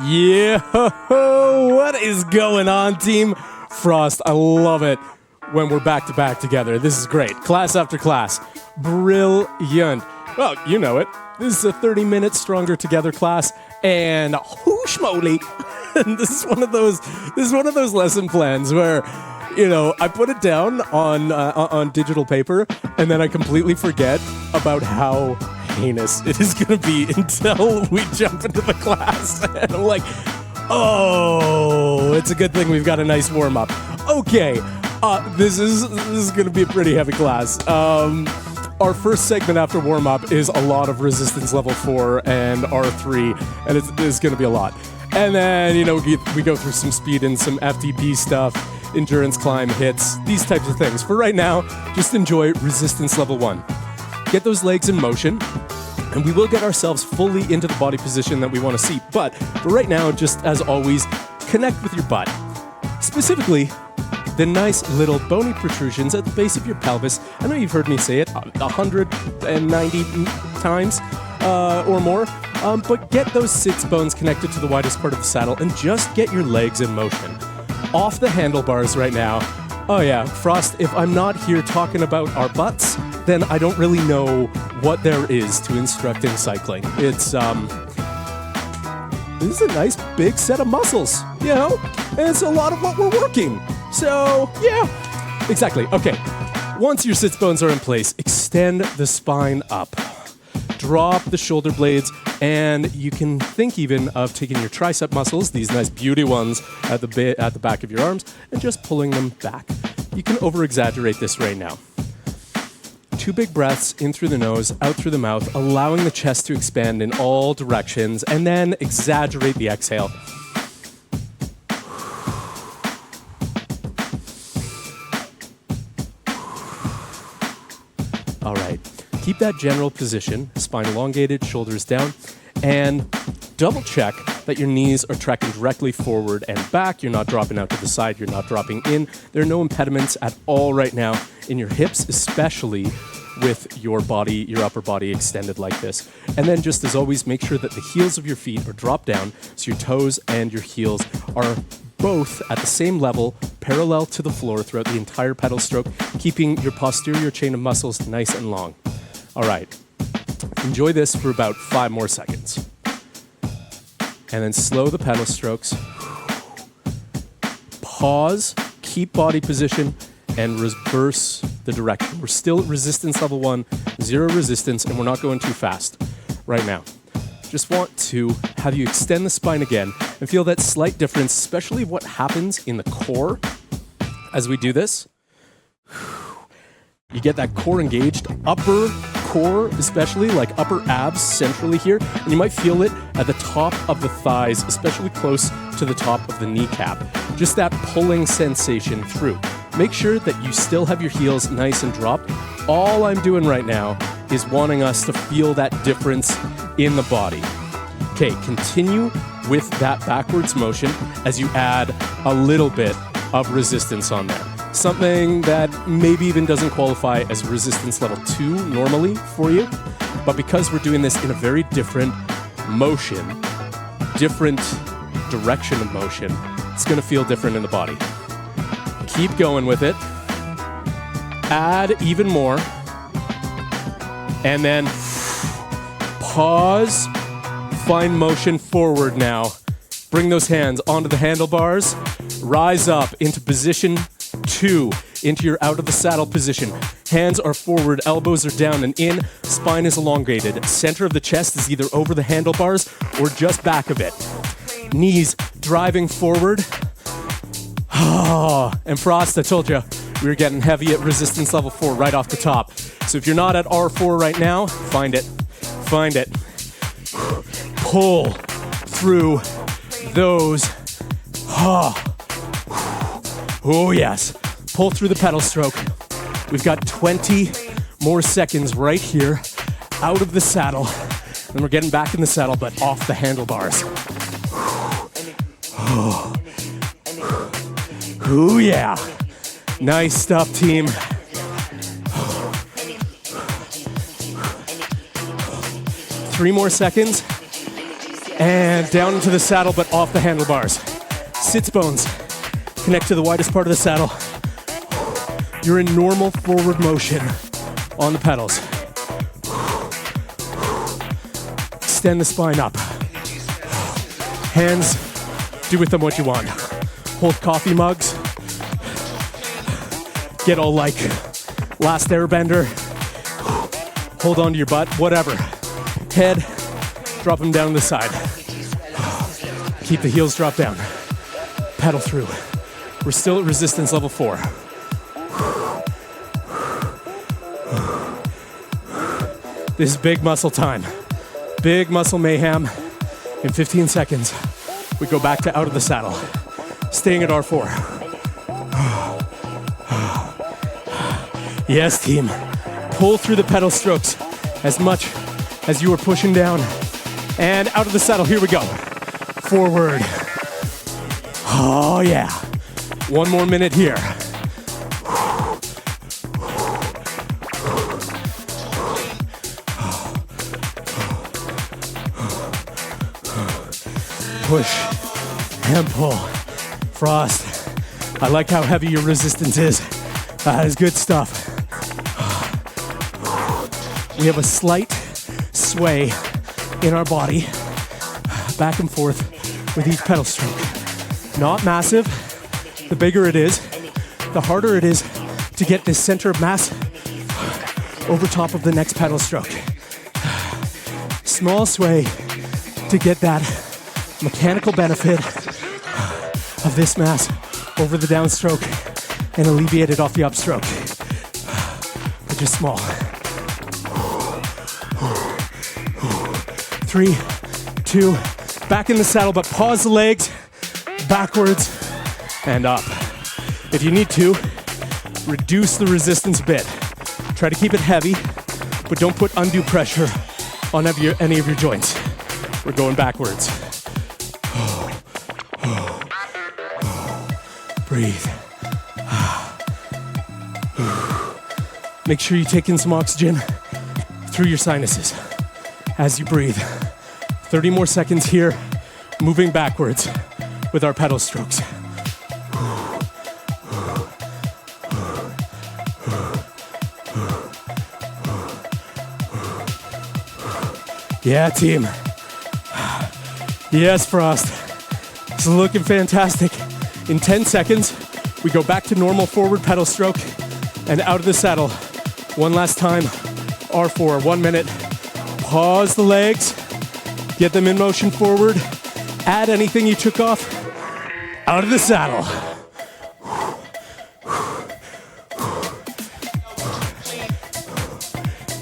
Yeah, what is going on, Team Frost? I love it when we're back to back together. This is great. Class after class. Brilliant. Well, you know it. This is a 30-minute Stronger Together class, and whoosh moly. This is one of those lesson plans where, you know, I put it down on digital paper, and then I completely forget about how heinous it is going to be until we jump into the class. And I'm like, oh, it's a good thing we've got a nice warm-up. Okay, this is going to be a pretty heavy class. Our first segment after warm-up is a lot of resistance level 4 and R3, and it's going to be a lot. And then, you know, we go through some speed and some FTP stuff, endurance climb hits, these types of things. For right now, just enjoy resistance level 1. Get those legs in motion, and we will get ourselves fully into the body position that we want to see. But for right now, just as always, connect with your butt. Specifically, the nice little bony protrusions at the base of your pelvis. I know you've heard me say it 190 times or more, but get those sits bones connected to the widest part of the saddle and just get your legs in motion. Off the handlebars right now. Oh yeah, Frost, if I'm not here talking about our butts, then I don't really know what there is to instructing cycling. It's, this is a nice big set of muscles, you know? And it's a lot of what we're working. So, yeah, exactly. Okay, once your sits bones are in place, extend the spine up. Drop the shoulder blades, and you can think even of taking your tricep muscles, these nice beauty ones at the back of your arms, and just pulling them back. You can over-exaggerate this right now. 2 big breaths in through the nose, out through the mouth, allowing the chest to expand in all directions, and then exaggerate the exhale. All right. Keep that general position, spine elongated, shoulders down, and double check that your knees are tracking directly forward and back. You're not dropping out to the side. You're not dropping in. There are no impediments at all right now in your hips, especially with your body, your upper body extended like this. And then just as always, make sure that the heels of your feet are dropped down so your toes and your heels are both at the same level, parallel to the floor throughout the entire pedal stroke, keeping your posterior chain of muscles nice and long. All right, enjoy this for about 5 more seconds. And then slow the pedal strokes. Pause, keep body position, and reverse the direction. We're still at resistance level 1, 0 resistance, and we're not going too fast right now. Just want to have you extend the spine again and feel that slight difference, especially what happens in the core as we do this. You get that core engaged, upper core especially, like upper abs centrally here, and you might feel it at the top of the thighs, especially close to the top of the kneecap. Just that pulling sensation through. Make sure that you still have your heels nice and dropped. All I'm doing right now is wanting us to feel that difference in the body. Okay, continue with that backwards motion as you add a little bit of resistance on there. Something that maybe even doesn't qualify as resistance level 2 normally for you, but because we're doing this in a very different motion, different direction of motion, it's going to feel different in the body. Keep going with it. Add even more. And then pause. Find motion forward now. Bring those hands onto the handlebars. Rise up into position 2, into your out of the saddle position. Hands are forward, elbows are down and in, spine is elongated. Center of the chest is either over the handlebars or just back of it. Knees driving forward. And Frost, I told you, we were getting heavy at resistance level 4 right off the top. So if you're not at R4 right now, find it. Find it. Pull through those. Oh yes. Pull through the pedal stroke. We've got 20 more seconds right here out of the saddle. Then we're getting back in the saddle, but off the handlebars. Ooh, yeah. Nice stuff, team. 3 more seconds. And down into the saddle, but off the handlebars. Sits bones. Connect to the widest part of the saddle. You're in normal forward motion on the pedals. Extend the spine up. Hands, do with them what you want. Hold coffee mugs. Get all like Last Airbender. Hold on to your butt, whatever. Head, drop them down to the side. Keep the heels dropped down. Pedal through. We're still at resistance level 4. This is big muscle time. Big muscle mayhem. In 15 seconds, we go back to out of the saddle. Staying at R4. Yes, team. Pull through the pedal strokes as much as you are pushing down. And out of the saddle, here we go. Forward. Oh yeah. One more minute here. Push and pull. Frost, I like how heavy your resistance is. That is good stuff. We have a slight sway in our body, back and forth with each pedal stroke. Not massive. The bigger it is, the harder it is to get this center of mass over top of the next pedal stroke. Small sway to get that mechanical benefit of this mass over the downstroke and alleviate it off the upstroke. But just small. 3, 2, back in the saddle, but pause the legs, backwards and up. If you need to, reduce the resistance a bit. Try to keep it heavy, but don't put undue pressure on any of your joints. We're going backwards. Breathe. Make sure you take in some oxygen through your sinuses as you breathe. 30 more seconds here, moving backwards with our pedal strokes. Yeah, team. Yes, Frost. This is looking fantastic. In 10 seconds, we go back to normal forward pedal stroke and out of the saddle. One last time, R4, 1 minute. Pause the legs, get them in motion forward. Add anything you took off, out of the saddle.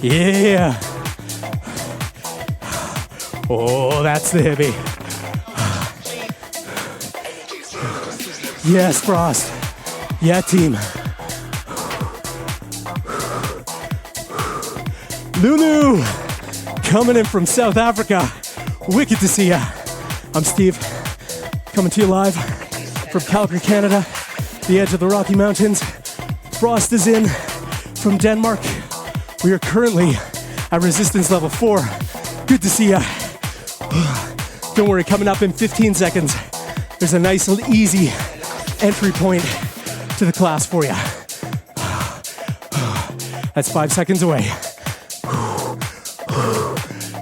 Yeah. Oh, that's the heavy. Yes, Frost. Yeah, team. Lulu, coming in from South Africa. Wicked to see ya. I'm Steve, coming to you live from Calgary, Canada, the edge of the Rocky Mountains. Frost is in from Denmark. We are currently at resistance level 4. Good to see ya. Don't worry, coming up in 15 seconds, there's a nice little easy entry point to the class for you. That's 5 seconds away.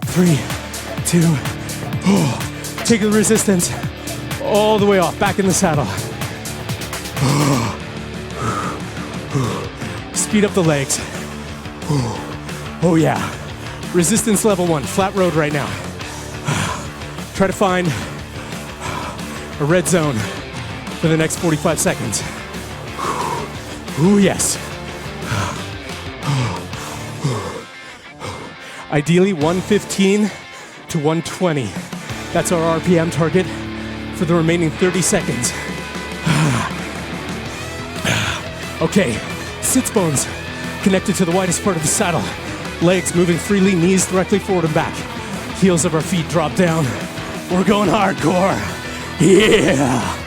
3, 2, take the resistance all the way off, back in the saddle. Speed up the legs. Oh yeah. Resistance level 1, flat road right now. Try to find a red zone for the next 45 seconds. Ooh, yes. Ideally 115 to 120. That's our RPM target for the remaining 30 seconds. Okay, sits bones connected to the widest part of the saddle. Legs moving freely, knees directly forward and back. Heels of our feet drop down. We're going hardcore. Yeah.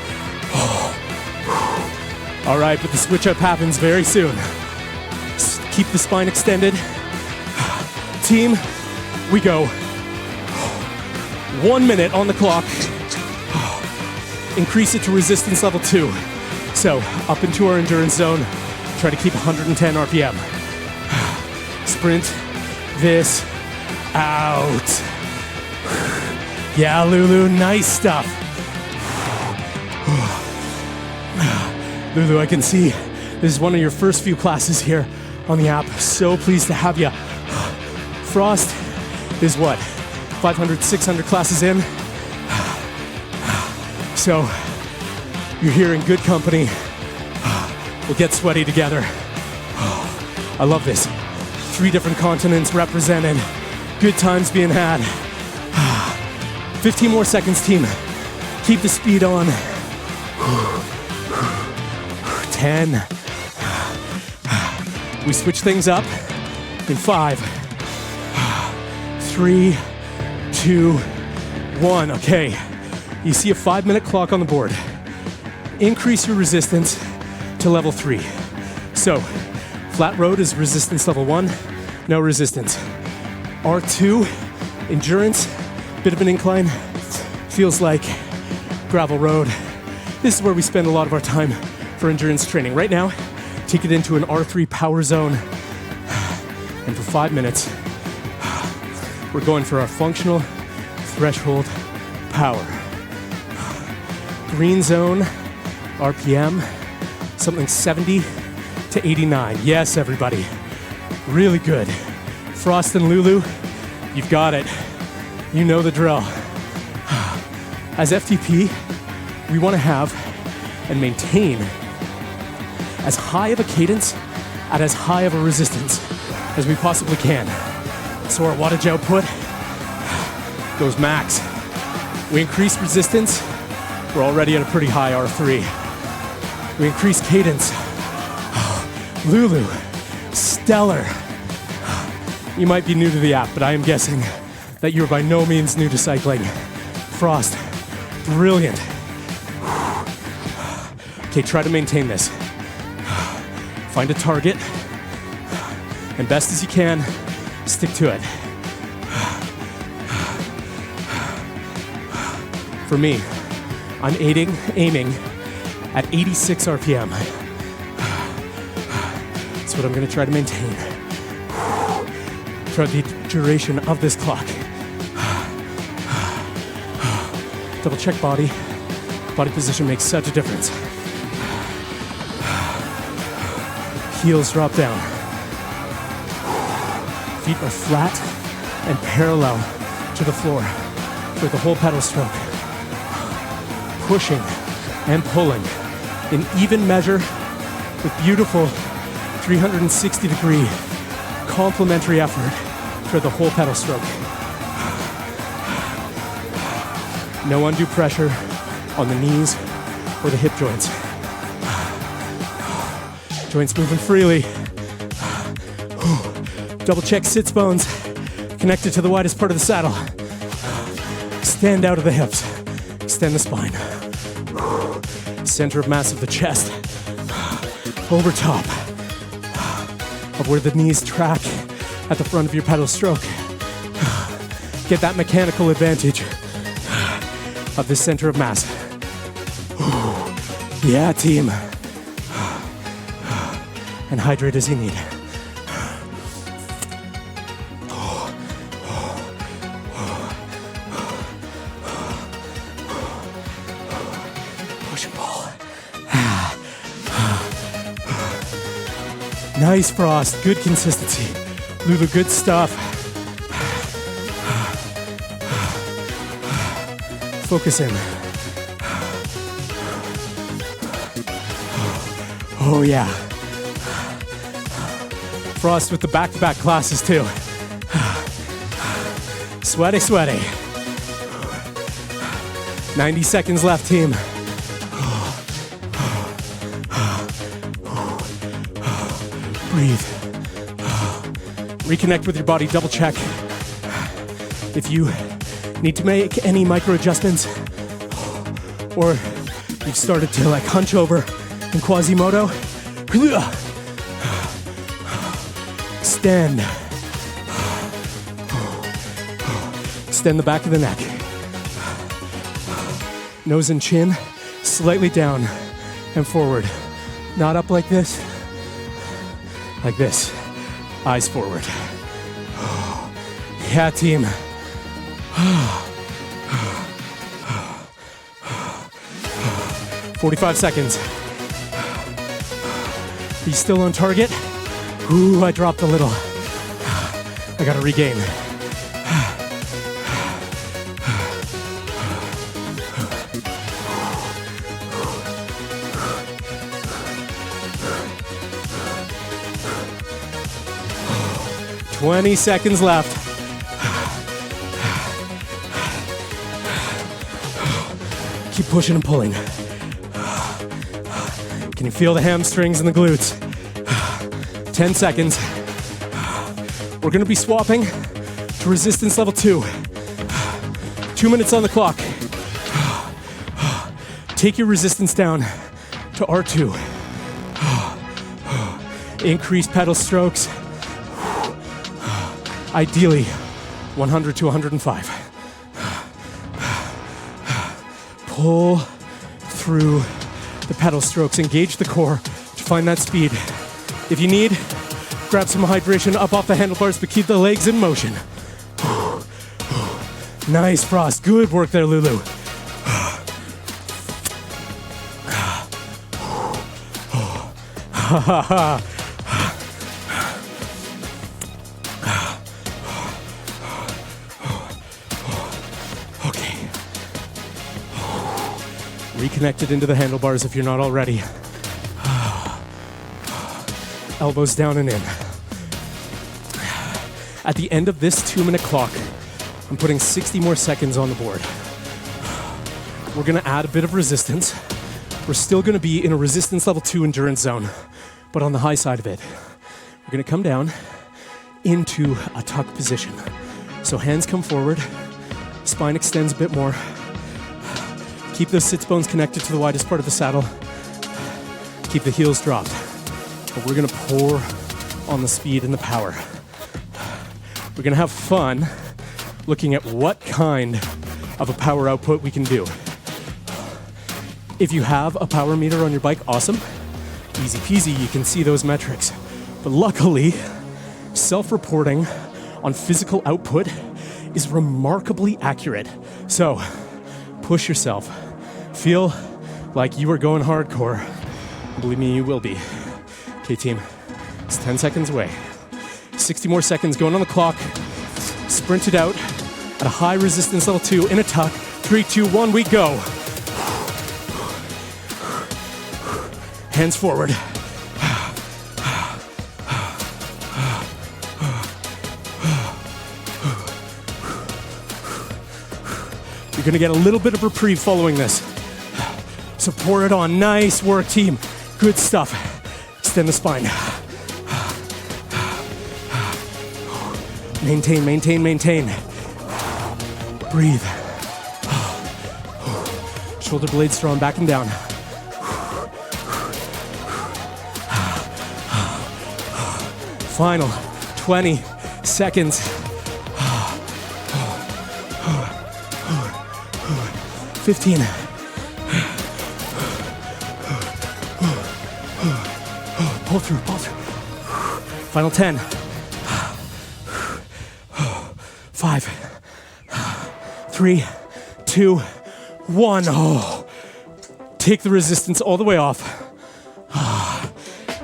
All right, but the switch up happens very soon. Keep the spine extended. Team, we go. 1 minute on the clock. Increase it to resistance level 2. So up into our endurance zone. Try to keep 110 RPM. Sprint this out. Yeah, Lulu, nice stuff. Lulu, I can see this is one of your first few classes here on the app. So pleased to have you. Frost is what? 500, 600 classes in. So you're here in good company. We'll get sweaty together. I love this. 3 different continents represented. Good times being had. 15 more seconds, team. Keep the speed on. 10. We switch things up in 5, 3, 2, 1. Okay, you see a 5-minute clock on the board. Increase your resistance to level 3. So, flat road is resistance level 1, no resistance. R2, endurance, bit of an incline, feels like gravel road. This is where we spend a lot of our time for endurance training. Right now, take it into an R3 power zone. And for 5 minutes, we're going for our functional threshold power. Green zone, RPM, something 70 to 89. Yes, everybody. Really good. Frost and Lulu, you've got it. You know the drill. As FTP, we want to have and maintain as high of a cadence at as high of a resistance as we possibly can. So our wattage output goes max. We increase resistance, we're already at a pretty high R3. We increase cadence. Lulu, stellar. You might be new to the app, but I am guessing that you're by no means new to cycling. Frost, brilliant. Okay, try to maintain this. Find a target, and best as you can, stick to it. For me, I'm aiming at 86 RPM. That's what I'm gonna try to maintain throughout the duration of this clock. Double check body. Body position makes such a difference. Heels drop down. Feet are flat and parallel to the floor for the whole pedal stroke. Pushing and pulling in even measure with beautiful 360-degree complementary effort for the whole pedal stroke. No undue pressure on the knees or the hip joints. Joints moving freely. Double check sits bones connected to the widest part of the saddle. Extend out of the hips. Extend the spine. Center of mass of the chest. Over top of where the knees track at the front of your pedal stroke. Get that mechanical advantage of the center of mass. Yeah, team. And hydrate as you need. Push and pull. Nice, Frost. Good consistency. Lulu, good stuff. Focus in. Oh, yeah. Frost with the back-to-back classes, too. Sweaty, sweaty. 90 seconds left, team. Breathe. Reconnect with your body, double check. If you need to make any micro adjustments, or you've started to like hunch over in Quasimodo, extend. Extend the back of the neck. Nose and chin slightly down and forward. Not up like this. Like this. Eyes forward. Yeah, team. 45 seconds. Are you still on target? Ooh, I dropped a little. I gotta regain. "20 seconds left. Keep pushing and pulling. Can you feel the hamstrings and the glutes? 10 seconds. We're gonna be swapping to resistance level 2. 2 minutes on the clock. Take your resistance down to R2. Increase pedal strokes. Ideally, 100 to 105. Pull through the pedal strokes. Engage the core to find that speed. If you need, grab some hydration up off the handlebars, but keep the legs in motion. Nice, Frost. Good work there, Lulu. Okay. Reconnected into the handlebars if you're not already. Elbows down and in. At the end of this 2-minute clock, I'm putting 60 more seconds on the board. We're gonna add a bit of resistance. We're still gonna be in a resistance level 2 endurance zone, but on the high side of it. We're gonna come down into a tuck position. So hands come forward, spine extends a bit more. Keep those sits bones connected to the widest part of the saddle. Keep the heels dropped. But we're gonna pour on the speed and the power. We're gonna have fun looking at what kind of a power output we can do. If you have a power meter on your bike, awesome. Easy peasy, you can see those metrics. But luckily, self-reporting on physical output is remarkably accurate. So, push yourself. Feel like you are going hardcore. Believe me, you will be. Okay, team, it's 10 seconds away. 60 more seconds going on the clock. Sprint it out at a high resistance level 2 in a tuck. 3, 2, 1, we go. Hands forward. You're gonna get a little bit of reprieve following this. So pour it on. Nice work, team. Good stuff. Extend the spine. Maintain, maintain, maintain. Breathe. Shoulder blades drawn back and down. Final 20 seconds. 15. Pull through, pull through. Final 10. 5, 3, 2, 1. Oh. Take the resistance all the way off.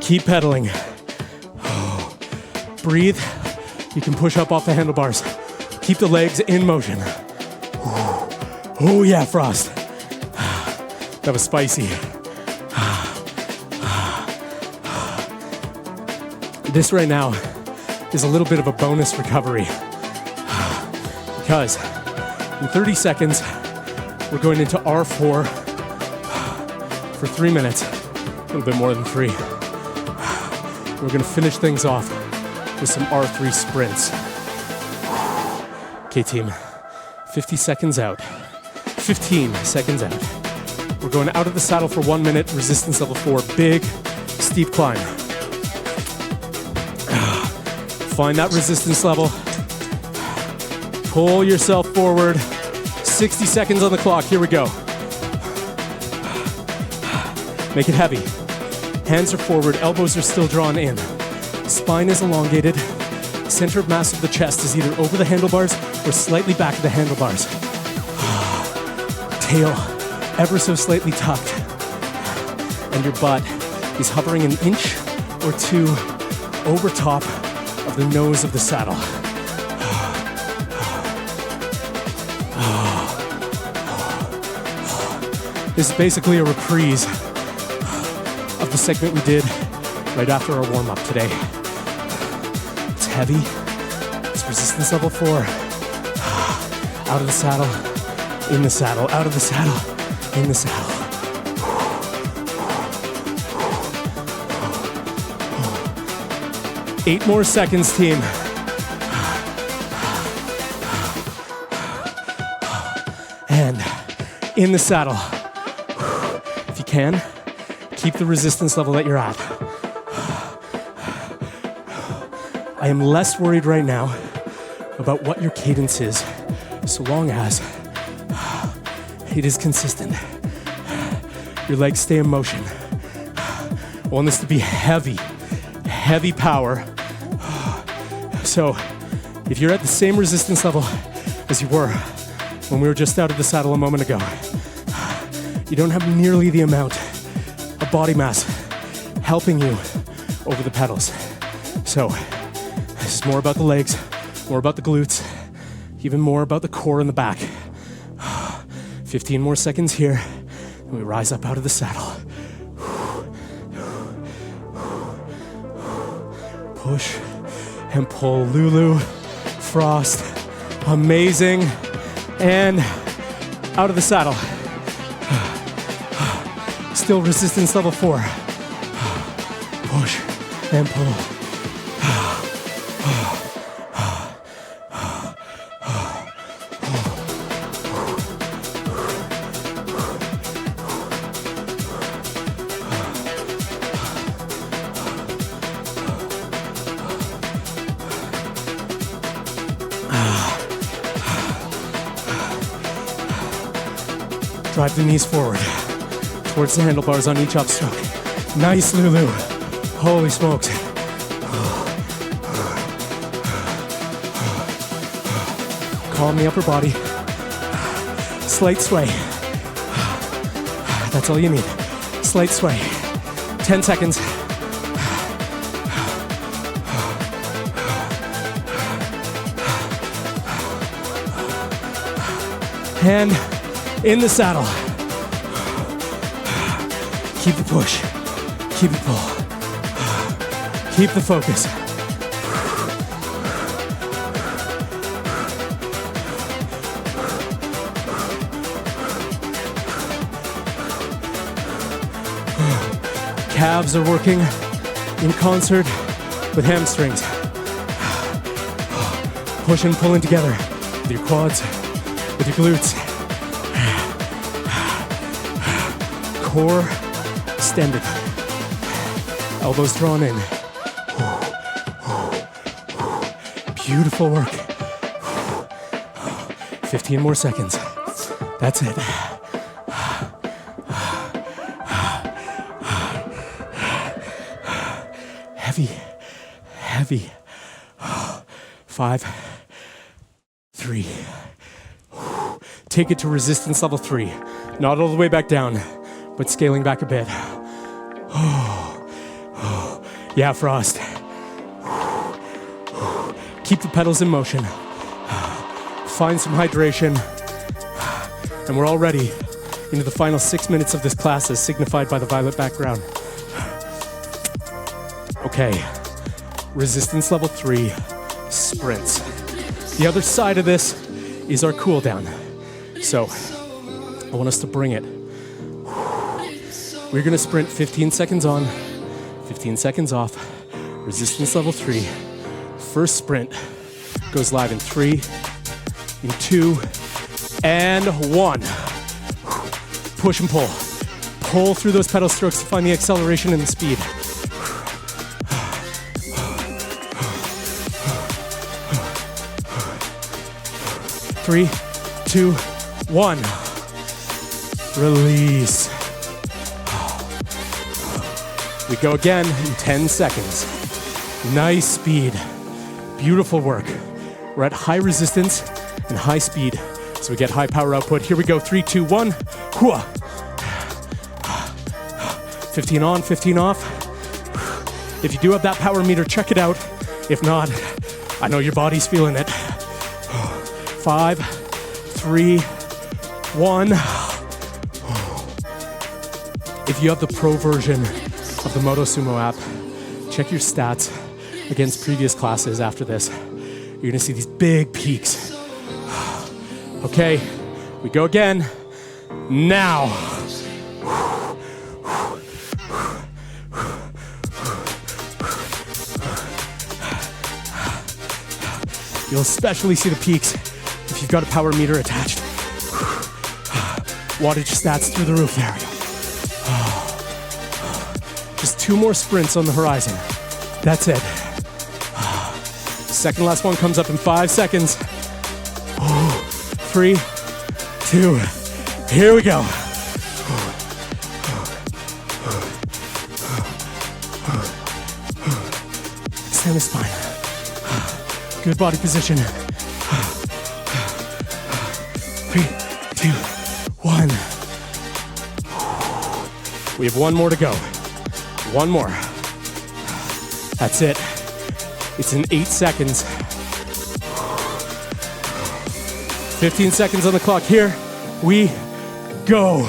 Keep pedaling. Breathe. You can push up off the handlebars. Keep the legs in motion. Oh yeah, Frost. That was spicy. This right now is a little bit of a bonus recovery. Because in 30 seconds, we're going into R4 for 3 minutes. A little bit more than 3. We're gonna finish things off with some R3 sprints. Okay, team, 50 seconds out. 15 seconds out. We're going out of the saddle for 1 minute, resistance level 4, big, steep climb. Find that resistance level. Pull yourself forward. 60 seconds on the clock, here we go. Make it heavy. Hands are forward, elbows are still drawn in. Spine is elongated. Center of mass of the chest is either over the handlebars or slightly back of the handlebars. Tail ever so slightly tucked. And your butt is hovering an inch or two over top of the nose of the saddle. This is basically a reprise of the segment we did right after our warm-up today. It's heavy. It's resistance level 4. Out of the saddle, in the saddle, out of the saddle, in the saddle. 8 more seconds, team. And in the saddle. If you can, keep the resistance level that you're at. I am less worried right now about what your cadence is, so long as it is consistent. Your legs stay in motion. I want this to be heavy, heavy power. So if you're at the same resistance level as you were when we were just out of the saddle a moment ago, you don't have nearly the amount of body mass helping you over the pedals. So this is more about the legs, more about the glutes, even more about the core and the back. 15 more seconds here, and we rise up out of the saddle. Push and pull. Lulu, Frost, amazing. And out of the saddle. Still resistance level 4. Push and pull. Drive the knees forward towards the handlebars on each upstroke. Nice, Lulu. Holy smokes. Calm the upper body. Slight sway. That's all you need. Slight sway. 10 seconds. And in the saddle. Keep the push. Keep the pull. Keep the focus. Calves are working in concert with hamstrings. Push and pulling together with your quads, with your glutes. Core extended. Elbows drawn in. Beautiful work. 15 more seconds. That's it. Heavy, heavy. 5, 3. Take it to resistance level 3. Not all the way back down, but scaling back a bit. Yeah, Frost. Keep the pedals in motion. Find some hydration. And we're already into the final 6 minutes of this class as signified by the violet background. Okay, resistance level 3, sprints. The other side of this is our cool down. So I want us to bring it. We're gonna sprint 15 seconds on, 15 seconds off, resistance level 3. First sprint goes live in 3, in 2, and 1. Push and pull. Pull through those pedal strokes to find the acceleration and the speed. 3, 2, 1. Release. We go again in 10 seconds. Nice speed. Beautiful work. We're at high resistance and high speed, so we get high power output. Here we go, 3, 2, 1. Hooah. 15 on, 15 off. If you do have that power meter, check it out. If not, I know your body's feeling it. 5, 3, 1. If you have the pro version of the Motosumo app, check your stats against previous classes after this. You're gonna see these big peaks. Okay, we go again. Now. You'll especially see the peaks if you've got a power meter attached. Wattage stats through the roof. There we go. Just 2 more sprints on the horizon. That's it. Second last one comes up in 5 seconds. 3, 2, here we go. Extend the spine. Good body position. 3, 2, 1. We have 1 more to go. 1 more. That's it. It's in 8 seconds. 15 seconds on the clock. Here we go.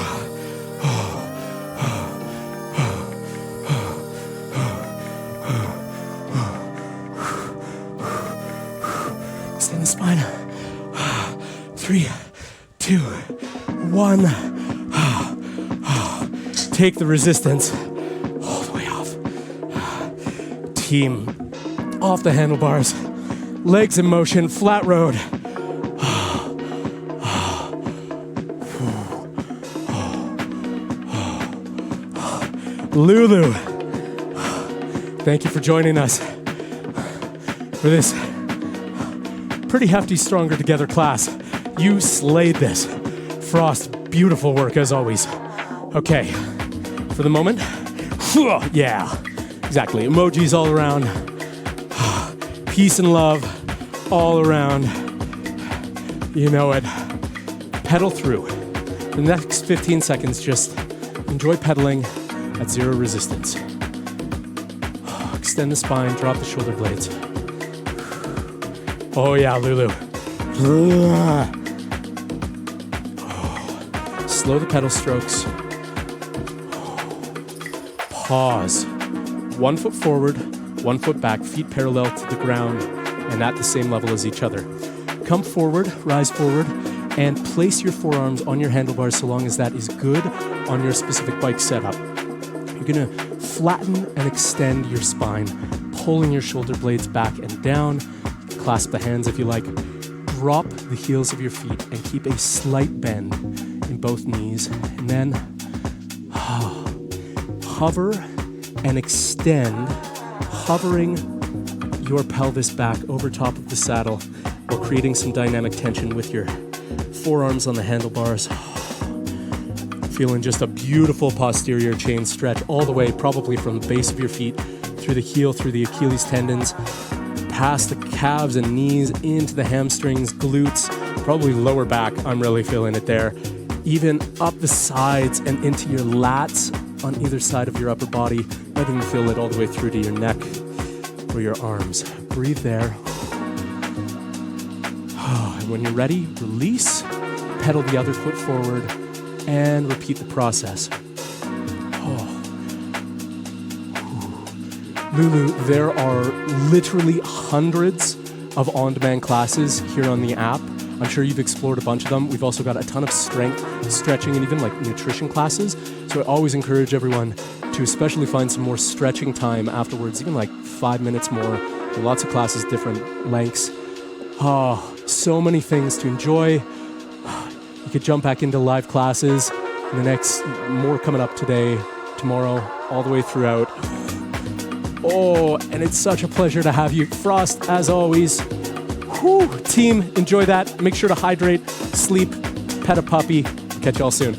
Extend the spine. 3, 2, 1. Take the resistance all the way off. Team off the handlebars. Legs in motion, flat road. Lulu, thank you for joining us for this pretty hefty Stronger Together class. You slayed this. Frost, beautiful work as always. Okay, for the moment, yeah, exactly. Emojis all around. Peace and love all around. You know it. Pedal through. The next 15 seconds, just enjoy pedaling at 0 resistance. Extend the spine, drop the shoulder blades. Oh yeah, Lulu. Slow the pedal strokes. Pause. 1 foot forward, 1 foot back, feet parallel to the ground and at the same level as each other. Come forward, rise forward, and place your forearms on your handlebars so long as that is good on your specific bike setup. You're gonna flatten and extend your spine, pulling your shoulder blades back and down. Clasp the hands if you like. Drop the heels of your feet and keep a slight bend in both knees. And then hover and extend, hovering your pelvis back over top of the saddle while creating some dynamic tension with your forearms on the handlebars. Feeling just a beautiful posterior chain stretch all the way, probably from the base of your feet, through the heel, through the Achilles tendons, past the calves and knees, into the hamstrings, glutes, probably lower back. I'm really feeling it there. Even up the sides and into your lats on either side of your upper body. Might even feel it all the way through to your neck or your arms. Breathe there. And when you're ready, release, pedal the other foot forward, and repeat the process. Lulu, there are literally hundreds of on-demand classes here on the app. I'm sure you've explored a bunch of them. We've also got a ton of strength, stretching, and even like nutrition classes. So I always encourage everyone to especially find some more stretching time afterwards, even like 5 minutes more. There are lots of classes, different lengths. So many things to enjoy. You could jump back into live classes in the next, more coming up today, tomorrow, all the way throughout. And it's such a pleasure to have you. Frost, as always. Team, enjoy that. Make sure to hydrate, sleep, pet a puppy. Catch y'all soon.